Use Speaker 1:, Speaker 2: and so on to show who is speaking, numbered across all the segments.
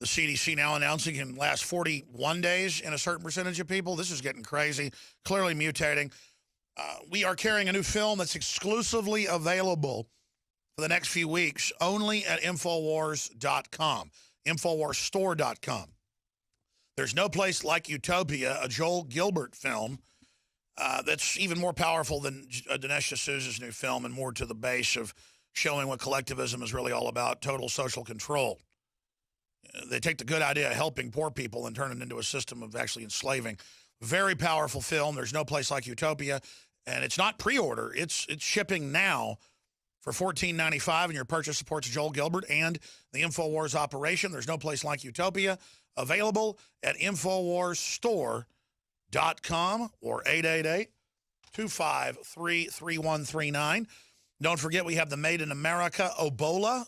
Speaker 1: The CDC now announcing can last 41 days in a certain percentage of people. This is getting crazy, clearly mutating. We are carrying a new film that's exclusively available for the next few weeks only at Infowars.com, InfoWarsStore.com. There's no place like Utopia, a Joel Gilbert film that's even more powerful than Dinesh D'Souza's new film and more to the base of showing what collectivism is really all about, total social control. They take the good idea of helping poor people and turn it into a system of actually enslaving. Very powerful film. There's no place like Utopia. And it's not pre-order. It's shipping now for $14.95, and your purchase supports Joel Gilbert and the InfoWars operation. There's no place like Utopia. Available at InfoWarsStore.com or 888-253-3139. Don't forget we have the Made in America Ebola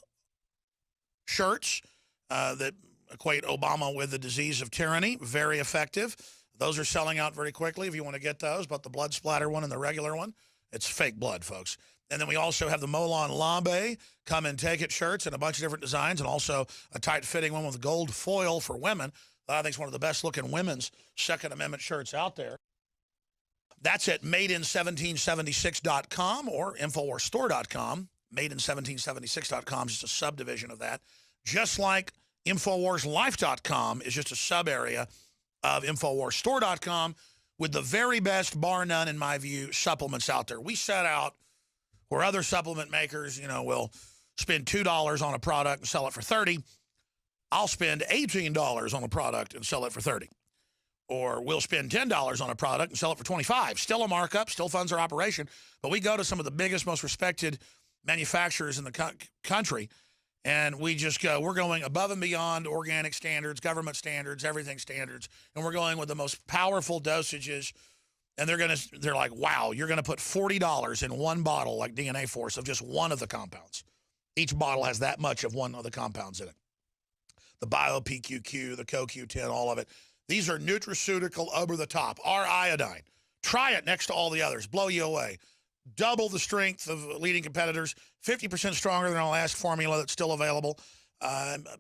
Speaker 1: shirts that equate Obama with the disease of tyranny. Very effective. Those are selling out very quickly if you want to get those, but the blood splatter one and the regular one, it's fake blood, folks. And then we also have the Molon Labe Come and Take It shirts in a bunch of different designs, and also a tight-fitting one with gold foil for women that I think is one of the best-looking women's Second Amendment shirts out there. That's at madein1776.com or InfoWarsStore.com. Madein1776.com is just a subdivision of that. Just like InfoWarsLife.com is just a sub-area of InfoWarsStore.com with the very best, bar none, in my view, supplements out there. We set out where other supplement makers, will spend $2 on a product and sell it for $30. I'll spend $18 on a product and sell it for $30. Or we'll spend $10 on a product and sell it for $25. Still a markup, still funds our operation, but we go to some of the biggest, most respected manufacturers in the country, and we just go, we're going above and beyond organic standards, government standards, everything standards, and we're going with the most powerful dosages. And they're like, wow, you're going to put $40 in one bottle like DNA Force of just one of the compounds. Each bottle has that much of one of the compounds in it. The BioPQQ, the CoQ10, all of it. These are nutraceutical over the top. R-iodine. Try it next to all the others. Blow you away. Double the strength of leading competitors. 50% stronger than our last formula that's still available.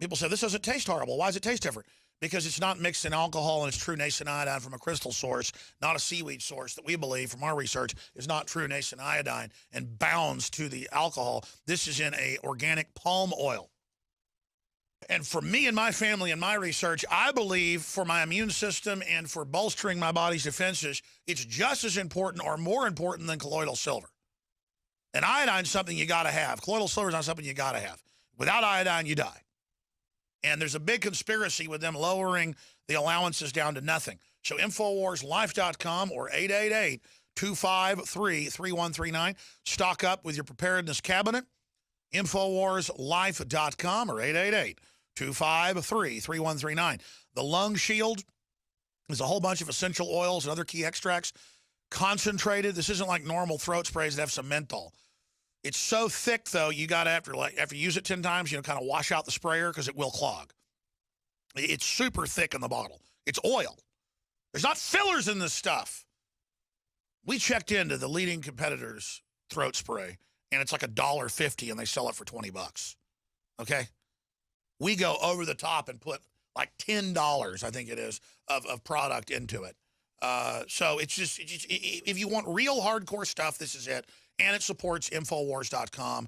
Speaker 1: People say, this doesn't taste horrible. Why does it taste different? Because it's not mixed in alcohol, and it's true nascent iodine from a crystal source, not a seaweed source that we believe from our research is not true nascent iodine and bounds to the alcohol. This is in a organic palm oil. And for me and my family and my research, I believe for my immune system and for bolstering my body's defenses, it's just as important or more important than colloidal silver. And iodine is something you got to have. Colloidal silver is not something you got to have. Without iodine, you die. And there's a big conspiracy with them lowering the allowances down to nothing. So InfoWarsLife.com or 888-253-3139. Stock up with your preparedness cabinet. InfoWarsLife.com or 888-253-3139. The Lung Shield is a whole bunch of essential oils and other key extracts. Concentrated. This isn't like normal throat sprays that have some menthol. It's so thick, though, you got to, after you use it 10 times, kind of wash out the sprayer because it will clog. It's super thick in the bottle. It's oil. There's not fillers in this stuff. We checked into the leading competitor's throat spray, and it's like $1.50, and they sell it for $20. Okay? We go over the top and put like $10, I think it is, of product into it. So it's just, if you want real hardcore stuff, this is it. And it supports Infowars.com,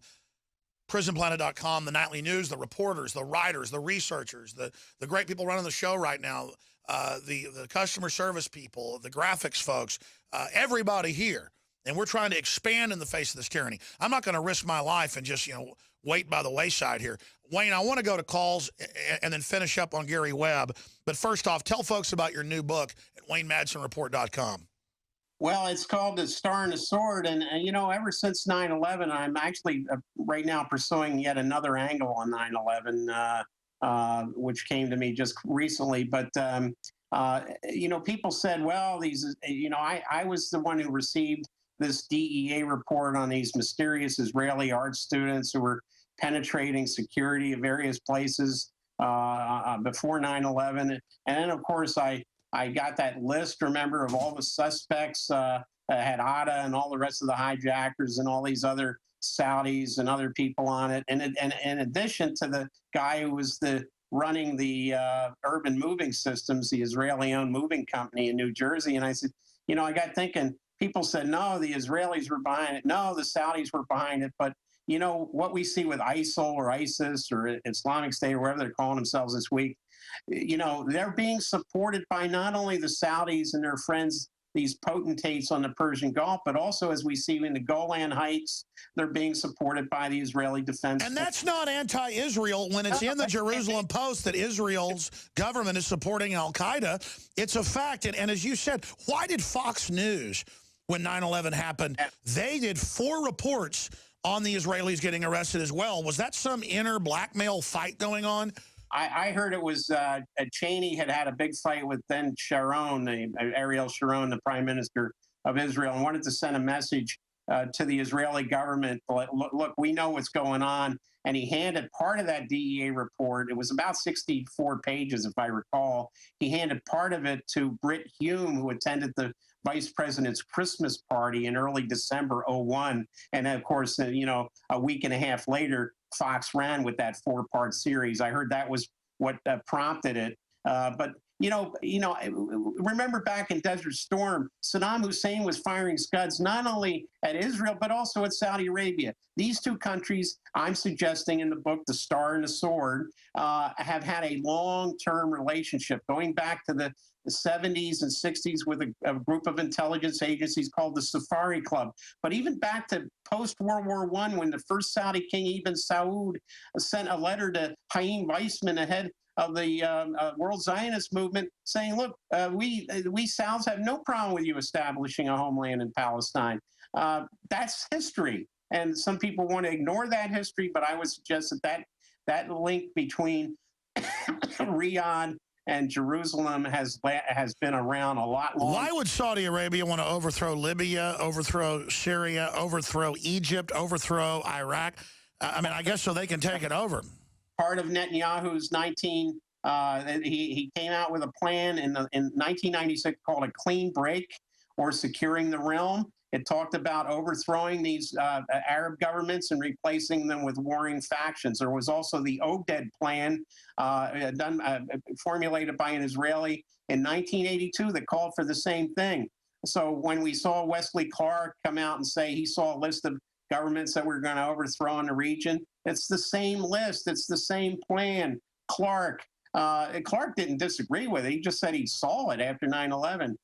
Speaker 1: PrisonPlanet.com, the nightly news, the reporters, the writers, the researchers, the great people running the show right now, the customer service people, the graphics folks, everybody here. And we're trying to expand in the face of this tyranny. I'm not going to risk my life and just, wait by the wayside here. Wayne, I want to go to calls and then finish up on Gary Webb. But first off, tell folks about your new book at WayneMadsenReport.com.
Speaker 2: Well, it's called The Star and the Sword. And ever since 9/11, I'm actually right now pursuing yet another angle on 9/11, which came to me just recently. But, people said, well, I was the one who received this DEA report on these mysterious Israeli art students who were penetrating security at various places before 9/11. And then, of course, I got that list, remember, of all the suspects, had Atta and all the rest of the hijackers and all these other Saudis and other people on it. And in addition to the guy who was the running the urban moving systems, the Israeli-owned moving company in New Jersey. And I said, you know, I got thinking, people said, no, the Israelis were behind it. No, the Saudis were behind it. But, you know, what we see with ISIL or ISIS or Islamic State or whatever they're calling themselves this week, you know, they're being supported by not only the Saudis and their friends, these potentates on the Persian Gulf, but also, as we see in the Golan Heights, they're being supported by the Israeli Defense.
Speaker 1: And that's not anti-Israel when it's in the Jerusalem Post that Israel's government is supporting al-Qaeda. It's a fact. And as you said, why did Fox News, when 9/11 happened, they did 4 reports on the Israelis getting arrested as well? Was that some inner blackmail fight going on?
Speaker 2: I heard it was Cheney had a big fight with then Sharon, Ariel Sharon, the prime minister of Israel, and wanted to send a message to the Israeli government. Look, we know what's going on. And he handed part of that DEA report. It was about 64 pages, if I recall. He handed part of it to Britt Hume, who attended the vice president's Christmas party in early December '01. And of course, you know, a week and a half later, Fox ran with that 4-part series. I heard that was what prompted it. But remember back in Desert Storm, Saddam Hussein was firing scuds not only at Israel, but also at Saudi Arabia. These 2 countries, I'm suggesting in the book, The Star and the Sword, have had a long-term relationship going back to the 70s and 60s with a group of intelligence agencies called the Safari Club. But even back to post-World War I, when the first Saudi king, Ibn Saud, sent a letter to Chaim Weizmann, ahead of the World Zionist movement, saying, look, we Saudis have no problem with you establishing a homeland in Palestine. That's history. And some people want to ignore that history, but I would suggest that link between Riyadh and Jerusalem has been around a lot longer.
Speaker 1: Why would Saudi Arabia want to overthrow Libya, overthrow Syria, overthrow Egypt, overthrow Iraq? I mean, I guess so they can take it over.
Speaker 2: Part of Netanyahu's he came out with a plan in 1996 called a clean break, or securing the realm. It talked about overthrowing these Arab governments and replacing them with warring factions. There was also the Oded plan formulated by an Israeli in 1982 that called for the same thing. So when we saw Wesley Clark come out and say he saw a list of governments that we're going to overthrow in the region, it's the same list. It's the same plan. Clark didn't disagree with it. He just said he saw it after 9/11.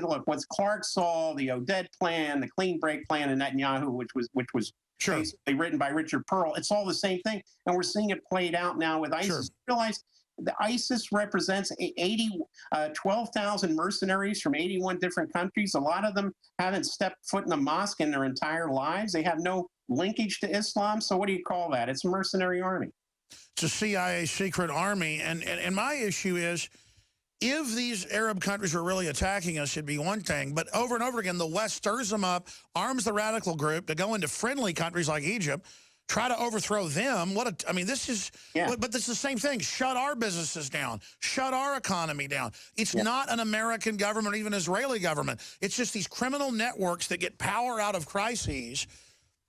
Speaker 2: Look, what Clark saw, the Oded plan, the clean break plan, and Netanyahu, which was
Speaker 1: sure,
Speaker 2: basically written by Richard Pearl, it's all the same thing. And we're seeing it played out now with ISIS.
Speaker 1: Sure.
Speaker 2: Realize the ISIS represents 12,000 mercenaries from 81 different countries. A lot of them haven't stepped foot in a mosque in their entire lives. They have no linkage to Islam. So what do you call that? It's a mercenary army.
Speaker 1: It's a CIA secret army. And my issue is, if these Arab countries were really attacking us, it'd be one thing. But over and over again, the West stirs them up, arms the radical group to go into friendly countries like Egypt, try to overthrow them. I mean, this is, but this is the same thing. Shut our businesses down. Shut our economy down. It's not an American government or even Israeli government. It's just these criminal networks that get power out of crises.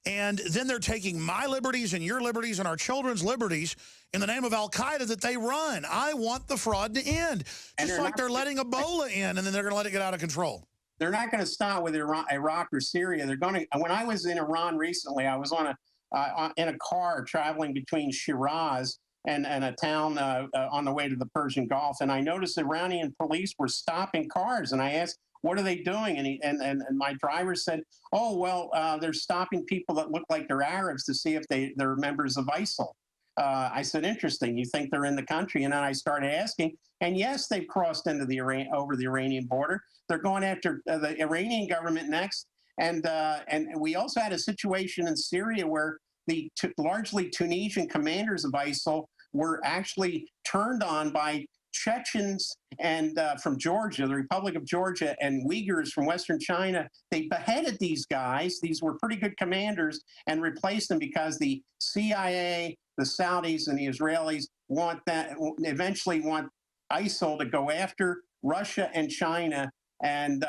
Speaker 1: And then they're taking my liberties and your liberties and our children's liberties in the name of al-Qaeda that they run. I want the fraud to end. Just like they're letting Ebola in, and then they're going to let it get out of control.
Speaker 2: They're not going to stop with Iraq or Syria. They're going to. When I was in Iran recently, I was in a car traveling between Shiraz and a town on the way to the Persian Gulf, and I noticed Iranian police were stopping cars, and I asked, what are they doing? And my driver said, oh, well, they're stopping people that look like they're Arabs to see if they're members of ISIL. I said, interesting. You think they're in the country? And then I started asking, and yes, they've crossed into over the Iranian border. They're going after the Iranian government next. And we also had a situation in Syria where the largely Tunisian commanders of ISIL were actually turned on by Chechens and from Georgia, the Republic of Georgia, and Uyghurs from Western China. They beheaded these guys. These were pretty good commanders, and replaced them because the CIA, the Saudis, and the Israelis eventually want ISIL to go after Russia and China, and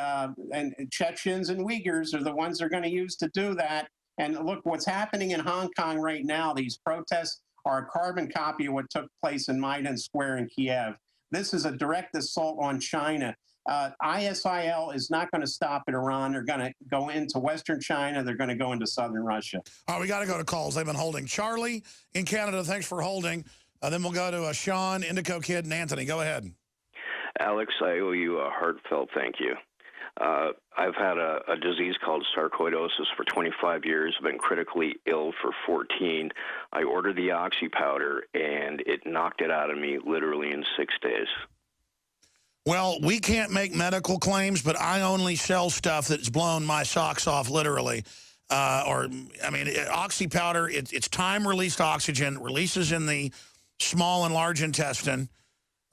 Speaker 2: Chechens and Uyghurs are the ones they're going to use to do that. And look, what's happening in Hong Kong right now, these protests are a carbon copy of what took place in Maidan Square in Kiev. This is a direct assault on China. ISIL is not going to stop at Iran. They're going to go into Western China. They're going to go into southern Russia.
Speaker 1: All right, we got to go to calls. They've been holding. Charlie in Canada, thanks for holding. Then we'll go to Sean, Indigo Kid, and Anthony. Go ahead.
Speaker 3: Alex, I owe you a heartfelt thank you. I've had a disease called sarcoidosis for 25 years. I've been critically ill for 14. I ordered the oxy powder, and it knocked it out of me literally in 6 days.
Speaker 1: Well, we can't make medical claims, but I only sell stuff that's blown my socks off, literally. Oxy powder, it's time-released oxygen, releases in the small and large intestine,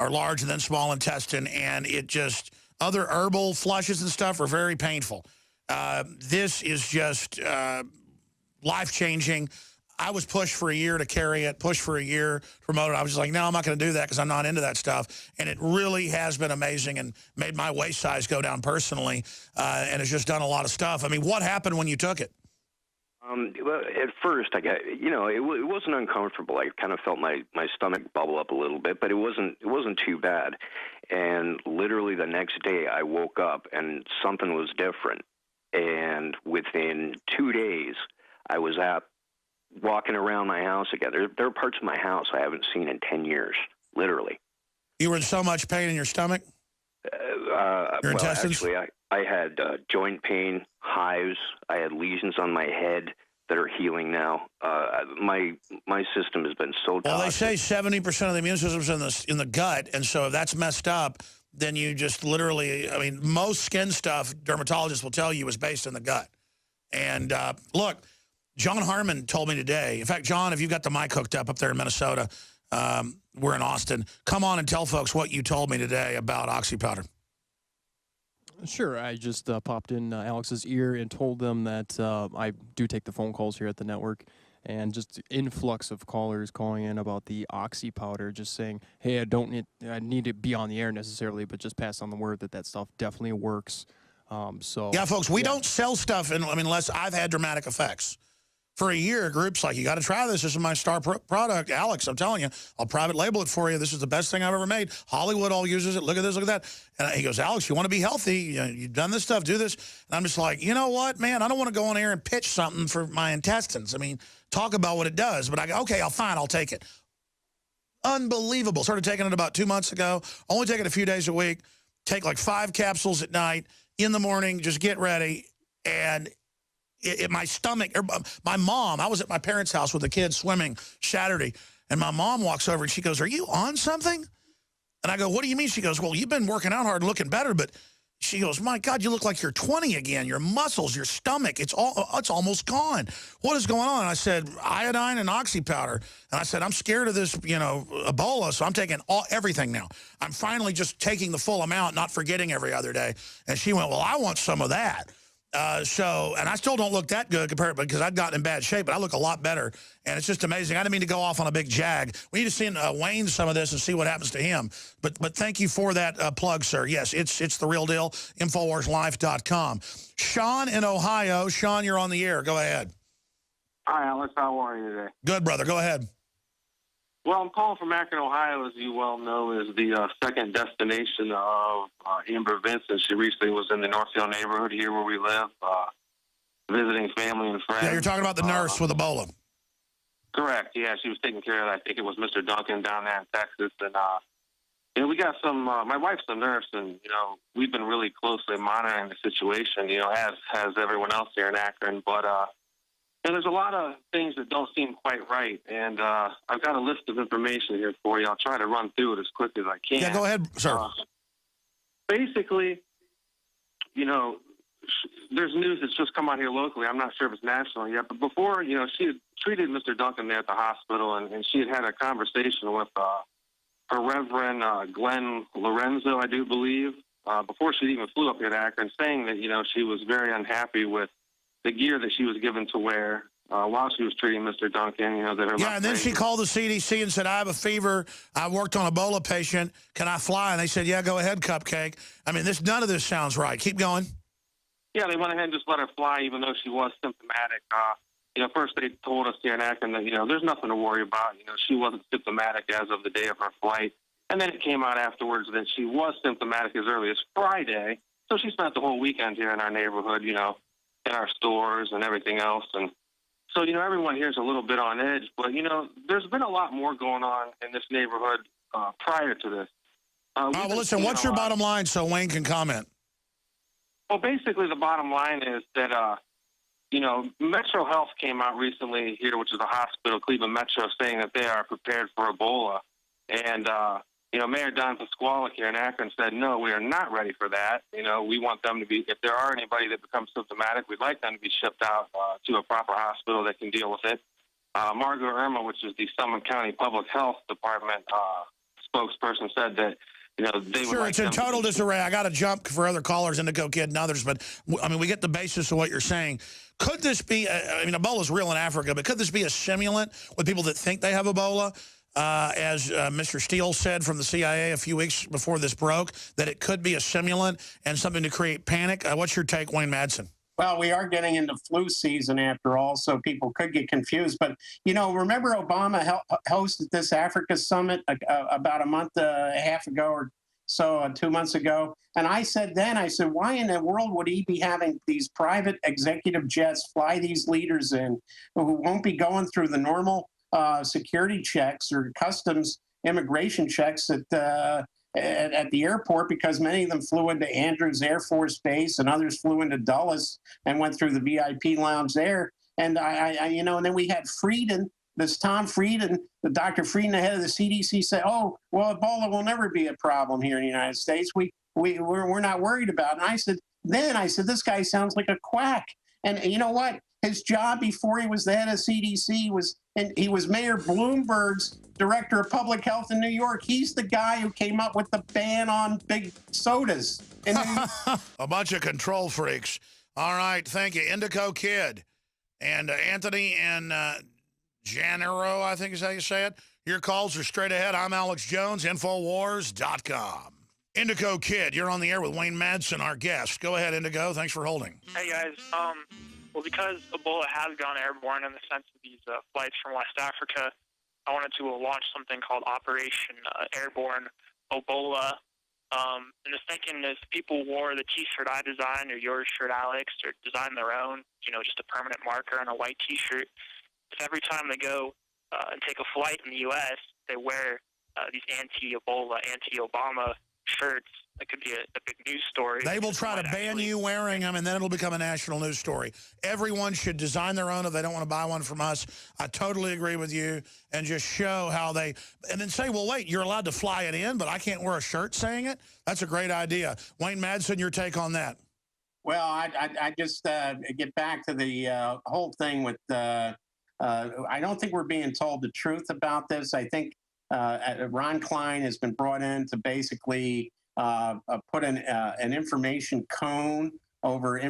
Speaker 1: or large and then small intestine, and it just, other herbal flushes and stuff are very painful. This is just life-changing. I was pushed for a year to carry it, pushed for a year to promote it. I was just like, no, I'm not going to do that because I'm not into that stuff. And it really has been amazing and made my waist size go down personally, and it's just done a lot of stuff. I mean, what happened when you took it?
Speaker 3: Well, at first, I got, it wasn't uncomfortable. I kind of felt my stomach bubble up a little bit, but it wasn't too bad. And literally the next day, I woke up and something was different. And within 2 days, I was walking around my house again. There are parts of my house I haven't seen in 10 years, literally.
Speaker 1: You were in so much pain in your stomach? Your intestines?
Speaker 3: Actually, I had joint pain, hives. I had lesions on my head that are healing now. My system has been so toxic.
Speaker 1: Well, they say 70% of the immune system is in the gut, and so if that's messed up, then you just literally, I mean, most skin stuff, dermatologists will tell you, is based in the gut. And look, John Harmon told me today, in fact, John, if you've got the mic hooked up there in Minnesota, we're in Austin, come on and tell folks what you told me today about oxy powder.
Speaker 4: Sure. I just popped in Alex's ear and told them that I do take the phone calls here at the network, and just influx of callers calling in about the oxy powder, just saying, hey, I need to be on the air necessarily, but just pass on the word that stuff definitely works.
Speaker 1: Yeah, folks, we don't sell stuff unless I've had dramatic effects. For a year, groups like, you got to try this. This is my star product. Alex, I'm telling you, I'll private label it for you. This is the best thing I've ever made. Hollywood all uses it. Look at this, look at that. And he goes, Alex, you want to be healthy? You've done this stuff, do this. And I'm just like, you know what, man? I don't want to go on air and pitch something for my intestines. I mean, talk about what it does. But I go, okay, fine, I'll take it. Unbelievable. Started taking it about 2 months ago. Only take it a few days a week. Take like 5 capsules at night. In the morning, just get ready. And my stomach, my mom, I was at my parents' house with the kids swimming Saturday, and my mom walks over and she goes, are you on something? And I go, what do you mean? She goes, well, you've been working out hard and looking better, but she goes, my God, you look like you're 20 again. Your muscles, your stomach, it's almost gone. What is going on? And I said, iodine and oxy powder. And I said, I'm scared of this, Ebola, so I'm taking everything now. I'm finally just taking the full amount, not forgetting every other day. And she went, well, I want some of that. And I still don't look that good compared, because I've gotten in bad shape, but I look a lot better. And it's just amazing. I didn't mean to go off on a big jag. We need to send Wayne some of this and see what happens to him. But thank you for that plug, sir. Yes, it's the real deal. InfoWarsLife.com. Sean in Ohio. Sean, you're on the air. Go ahead.
Speaker 5: Hi, Alex. How are you today?
Speaker 1: Good, brother. Go ahead.
Speaker 5: Well, I'm calling from Akron, Ohio, as you well know, is the second destination of Amber Vincent. She recently was in the Northfield neighborhood here where we live, visiting family and friends.
Speaker 1: Yeah, you're talking about the nurse with Ebola.
Speaker 5: Correct. Yeah, she was taking care of, I think it was Mr. Duncan down there in Texas. And we got some, my wife's a nurse, and, we've been really closely monitoring the situation, as has everyone else here in Akron. But, and there's a lot of things that don't seem quite right, and I've got a list of information here for you. I'll try to run through it as quick as I can.
Speaker 1: Yeah, go ahead, sir.
Speaker 5: Basically, there's news that's just come out here locally. I'm not sure if it's national yet, but before, she had treated Mr. Duncan there at the hospital, and she had a conversation with her Reverend Glenn Lorenzo, I do believe, before she even flew up here to Akron, saying that, she was very unhappy with the gear that she was given to wear while she was treating Mr. Duncan, that her
Speaker 1: yeah, and then she called the CDC and said, I have a fever. I worked on a Ebola patient. Can I fly? And they said, yeah, go ahead, Cupcake. I mean, none of this sounds right. Keep going.
Speaker 5: Yeah, they went ahead and just let her fly, even though she was symptomatic. first they told us here in Akron that, there's nothing to worry about. She wasn't symptomatic as of the day of her flight. And then it came out afterwards that she was symptomatic as early as Friday. So she spent the whole weekend here in our neighborhood, in our stores and everything else. And so, everyone here is a little bit on edge. But, there's been a lot more going on in this neighborhood prior to this.
Speaker 1: Well, listen, what's your bottom line so Wayne can comment?
Speaker 5: Well, basically the bottom line is that, Metro Health came out recently here, which is a hospital, Cleveland Metro, saying that they are prepared for Ebola. And, Mayor Don Pasquale here in Akron said, no, we are not ready for that. We want them to be, if there are anybody that becomes symptomatic, we'd like them to be shipped out to a proper hospital that can deal with it. Margaret Irma, which is the Summit County Public Health Department spokesperson, said that, they would
Speaker 1: Sure,
Speaker 5: like
Speaker 1: it's in total disarray. I got to jump for other callers, Indigo Kid and others, but, we get the basis of what you're saying. Could this be, Ebola's real in Africa, but could this be a simulant with people that think they have Ebola? As Mr. Steele said from the CIA a few weeks before this broke, that it could be a simulant and something to create panic. What's your take, Wayne Madsen?
Speaker 2: Well, we are getting into flu season after all, so people could get confused. But, remember Obama hosted this Africa summit about a month and a half ago or so, 2 months ago. And I said, why in the world would he be having these private executive jets fly these leaders in who won't be going through the normal security checks or customs immigration checks at the airport, because many of them flew into Andrews Air Force Base and others flew into Dulles and went through the VIP lounge there. And and then we had Frieden, this Tom Frieden, the Dr. Frieden, the head of the CDC, said, "Oh, well, Ebola will never be a problem here in the United States. We're not worried about it." And I said, this guy sounds like a quack. And you know what? His job before he was the head of CDC he was Mayor Bloomberg's director of public health in New York. He's the guy who came up with the ban on big sodas.
Speaker 1: A bunch of control freaks. All right, thank you. Indigo Kid and Anthony and Janero, I think is how you say it. Your calls are straight ahead. I'm Alex Jones, Infowars.com. Indigo Kid, you're on the air with Wayne Madsen, our guest. Go ahead, Indigo. Thanks for holding.
Speaker 6: Hey, guys. Well, because Ebola has gone airborne in the sense of these flights from West Africa, I wanted to launch something called Operation Airborne Ebola. And the thinking is people wore the T-shirt I designed or your shirt, Alex, or design their own, just a permanent marker on a white T-shirt. If every time they go and take a flight in the U.S., they wear these anti-Ebola, anti-Obama shirts, that could be a big news story.
Speaker 1: They will try to ban you wearing them, and then it'll become a national news story. Everyone should design their own if they don't want to buy one from us. I totally agree with you, and just show how they, and then say, well, wait, you're allowed to fly it in, but I can't wear a shirt saying it? That's a great idea. Wayne Madsen, your take on that?
Speaker 2: Well, I just get back to the whole thing with, I don't think we're being told the truth about this. I think Ron Klein has been brought in to basically put an information cone over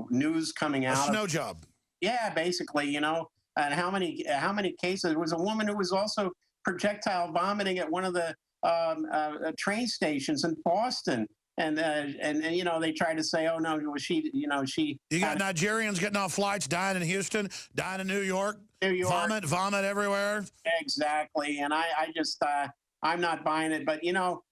Speaker 2: news coming out.
Speaker 1: A snow job.
Speaker 2: Yeah, basically, and how many cases? There was a woman who was also projectile vomiting at one of the train stations in Boston. And they try to say, oh no, she. You got
Speaker 1: Nigerians getting off flights, dying in Houston, dying in New York. Vomit everywhere.
Speaker 2: Exactly, and I just I'm not buying it. But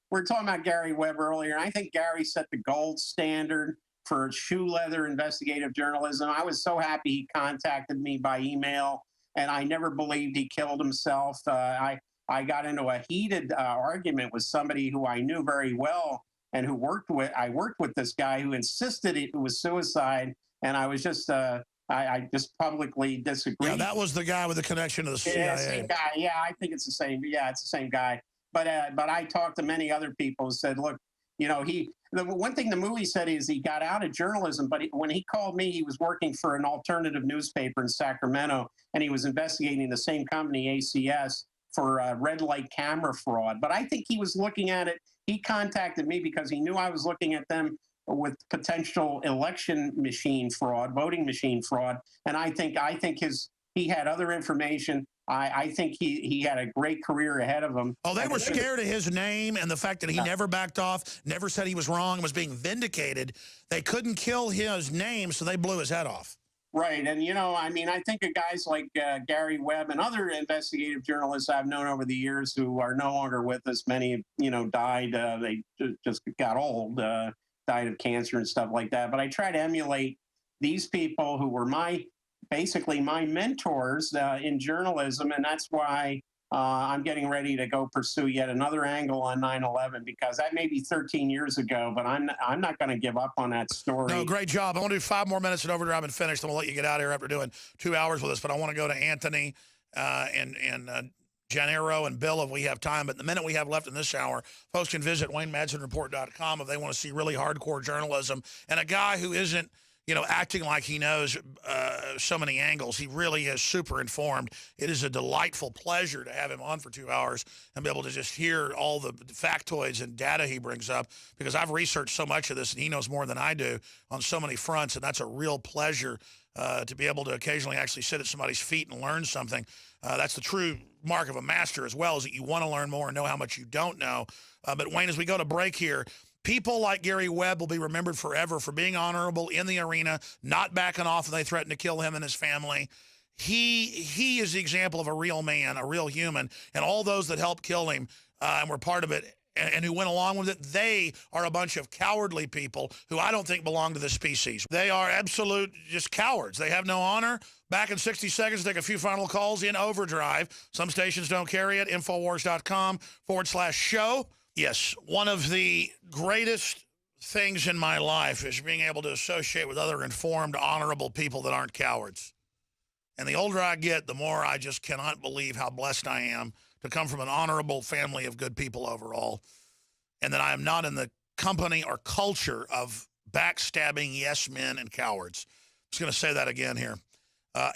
Speaker 2: we're talking about Gary Webb earlier, and I think Gary set the gold standard for shoe leather investigative journalism. I was so happy he contacted me by email, and I never believed he killed himself. I got into a heated argument with somebody who I knew very well. And I worked with this guy who insisted it was suicide, and I was just, I just publicly disagreed.
Speaker 1: Yeah, that was the guy with the connection to the CIA.
Speaker 2: Yeah, same guy. Yeah, I think it's the same. Yeah, it's the same guy. But I talked to many other people who said, look, the one thing the movie said is he got out of journalism, but when he called me, he was working for an alternative newspaper in Sacramento, and he was investigating the same company, ACS, for red light camera fraud. But I think he was looking at it. He contacted me because he knew I was looking at them with potential election machine fraud, voting machine fraud. And I think he had other information. I think he had a great career ahead of him.
Speaker 1: Oh, they were scared of his name and the fact that he never backed off, never said he was wrong, was being vindicated. They couldn't kill his name, so they blew his head off.
Speaker 2: Right. And, I mean, I think of guys like Gary Webb and other investigative journalists I've known over the years who are no longer with us. Many, died. They just got old, died of cancer and stuff like that. But I try to emulate these people who were basically my mentors in journalism. And that's why I'm getting ready to go pursue yet another angle on 9/11, because that may be 13 years ago, but I'm not going to give up on that story.
Speaker 1: No, great job. I want to do 5 more minutes at Overdrive and finish. Then we'll let you get out of here after doing 2 hours with us. But I want to go to Anthony and Gennaro and Bill if we have time. But the minute we have left in this hour, folks can visit WayneMadsenReport.com if they want to see really hardcore journalism and a guy who isn't, acting like he knows so many angles. He really is super informed. It is a delightful pleasure to have him on for 2 hours and be able to just hear all the factoids and data he brings up, because I've researched so much of this and he knows more than I do on so many fronts, and that's a real pleasure to be able to occasionally actually sit at somebody's feet and learn something. That's the true mark of a master as well, is that you want to learn more and know how much you don't know. But Wayne, as we go to break here, people like Gary Webb will be remembered forever for being honorable in the arena, not backing off when they threatened to kill him and his family. He is the example of a real man, a real human, and all those that helped kill him and were part of it and who went along with it, they are a bunch of cowardly people who I don't think belong to the species. They are absolute just cowards. They have no honor. Back in 60 seconds, take a few final calls in Overdrive. Some stations don't carry it. Infowars.com/show. Yes, one of the greatest things in my life is being able to associate with other informed, honorable people that aren't cowards. And the older I get, the more I just cannot believe how blessed I am to come from an honorable family of good people overall, and that I am not in the company or culture of backstabbing yes men and cowards. I'm just going to say that again here.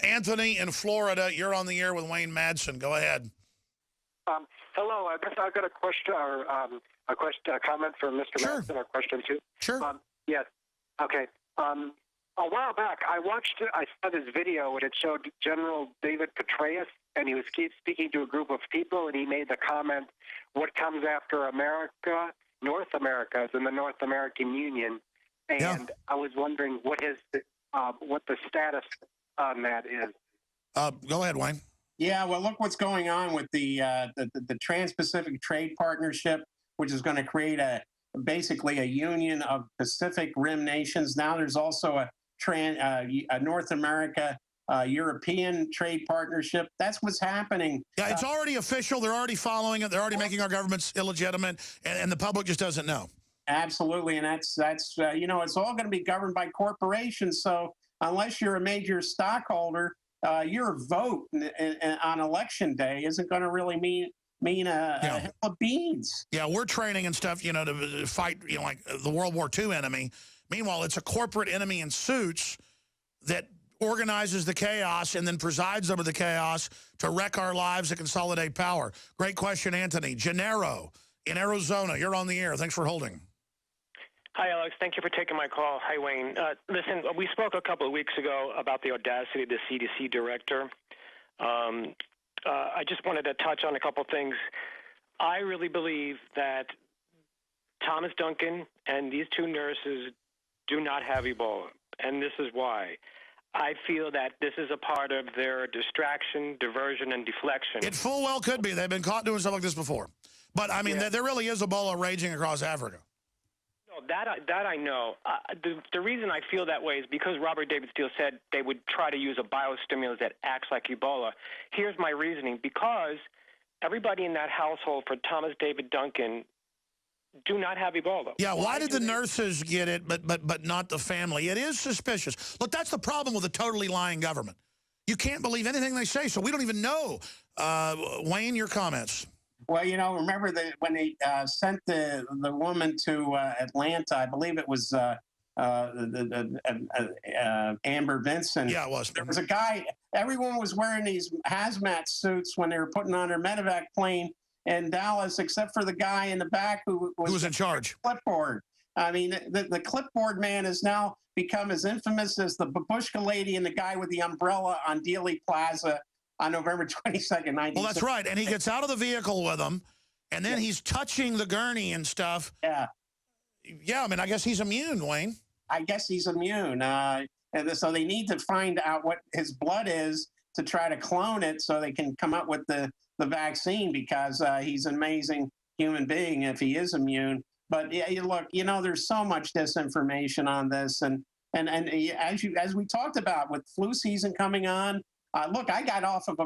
Speaker 1: Anthony in Florida, you're on the air with Wayne Madsen. Go ahead.
Speaker 7: Hello, I guess I've got a question or a comment for Mr.
Speaker 1: Sure.
Speaker 7: Madsen, or question too.
Speaker 1: Sure.
Speaker 7: Yes. Okay. A while back, I saw this video and it showed General David Petraeus, and he was speaking to a group of people, and he made the comment, "What comes after America? North America is in the North American Union." And
Speaker 1: Yeah.
Speaker 7: I was wondering what the status on that is.
Speaker 1: Go ahead, Wayne.
Speaker 2: Yeah, well, look what's going on with the Trans-Pacific Trade Partnership, which is going to create basically a union of Pacific Rim nations. Now there's also a North America European Trade Partnership. That's what's happening.
Speaker 1: Yeah, it's already official. They're already following it. They're already making our governments illegitimate, and the public just doesn't know.
Speaker 2: Absolutely, and that's it's all going to be governed by corporations. So unless you're a major stockholder, your vote on election day isn't going to really mean a hill of beans.
Speaker 1: Yeah, we're training and stuff, to fight, like the World War II enemy. Meanwhile, it's a corporate enemy in suits that organizes the chaos and then presides over the chaos to wreck our lives and consolidate power. Great question, Anthony. Gennaro in Arizona, you're on the air. Thanks for holding.
Speaker 8: Hi, Alex. Thank you for taking my call. Hi, Wayne. Listen, we spoke a couple of weeks ago about the audacity of the CDC director. I just wanted to touch on a couple things. I really believe that Thomas Duncan and these two nurses do not have Ebola, and this is why. I feel that this is a part of their distraction, diversion, and deflection.
Speaker 1: It full well could be. They've been caught doing stuff like this before. But, I mean, there really is Ebola raging across Africa.
Speaker 8: No, that I know. The reason I feel that way is because Robert David Steele said they would try to use a biostimulus that acts like Ebola. Here's my reasoning. Because everybody in that household for Thomas David Duncan do not have Ebola.
Speaker 1: Yeah, why did the nurses get it, but not the family? It is suspicious. Look, that's the problem with a totally lying government. You can't believe anything they say, so we don't even know. Wayne, your comments.
Speaker 2: Well, remember when they sent the woman to Atlanta, I believe it was Amber Vinson.
Speaker 1: Yeah, it was.
Speaker 2: There was a guy, everyone was wearing these hazmat suits when they were putting on their medevac plane in Dallas, except for the guy in the back who was
Speaker 1: in charge.
Speaker 2: Clipboard. I mean, the clipboard man has now become as infamous as the babushka lady and the guy with the umbrella on Dealey Plaza on November 22nd, 1960.
Speaker 1: Well, that's right. And he gets out of the vehicle with them, and then he's touching the gurney and stuff.
Speaker 2: Yeah.
Speaker 1: Yeah, I mean, I guess he's immune, Wayne.
Speaker 2: I guess he's immune. so they need to find out what his blood is to try to clone it so they can come up with the vaccine, because he's an amazing human being if he is immune. But yeah, look, there's so much disinformation on this, and as we talked about with flu season coming on, look, I got off of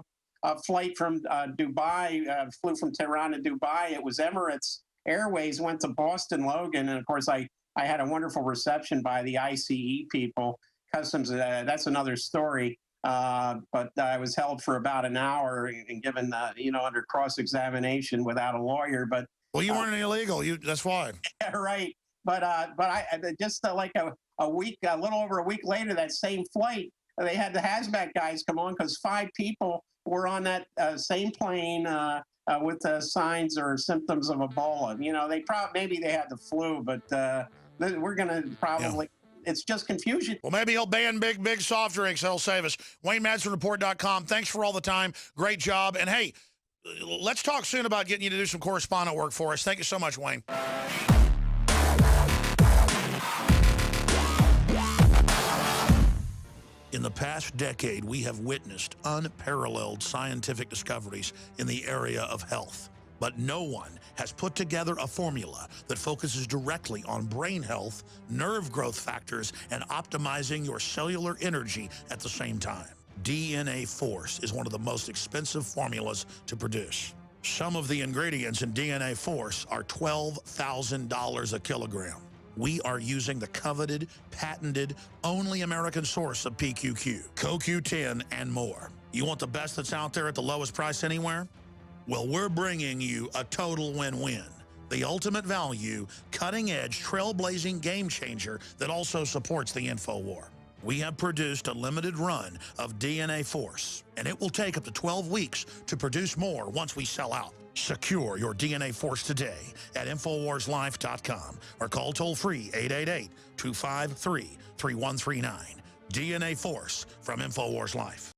Speaker 2: a flight from Dubai, flew from Tehran to Dubai. It was Emirates Airways, went to Boston Logan, and of course I had a wonderful reception by the ICE people. Customs, that's another story. But I was held for about an hour and given, under cross-examination without a lawyer. But
Speaker 1: well, you weren't illegal. That's why.
Speaker 2: Yeah, right. But I just like a week, a little over a week later, that same flight, they had the hazmat guys come on because 5 people were on that same plane with signs or symptoms of Ebola. Maybe they had the flu, but we're going to probably. Yeah. It's just confusion.
Speaker 1: Well, maybe he'll ban big soft drinks. That'll save us. WayneMadsenReport.com. Thanks for all the time. Great job. And, hey, let's talk soon about getting you to do some correspondent work for us. Thank you so much, Wayne. In the past decade, we have witnessed unparalleled scientific discoveries in the area of health. But no one has put together a formula that focuses directly on brain health, nerve growth factors, and optimizing your cellular energy at the same time. DNA Force is one of the most expensive formulas to produce. Some of the ingredients in DNA Force are $12,000 a kilogram. We are using the coveted, patented, only American source of PQQ, CoQ10, and more. You want the best that's out there at the lowest price anywhere? Well, we're bringing you a total win-win. The ultimate value, cutting-edge, trailblazing game changer that also supports the InfoWar. We have produced a limited run of DNA Force, and it will take up to 12 weeks to produce more once we sell out. Secure your DNA Force today at InfoWarsLife.com or call toll-free 888-253-3139. DNA Force from InfoWars Life.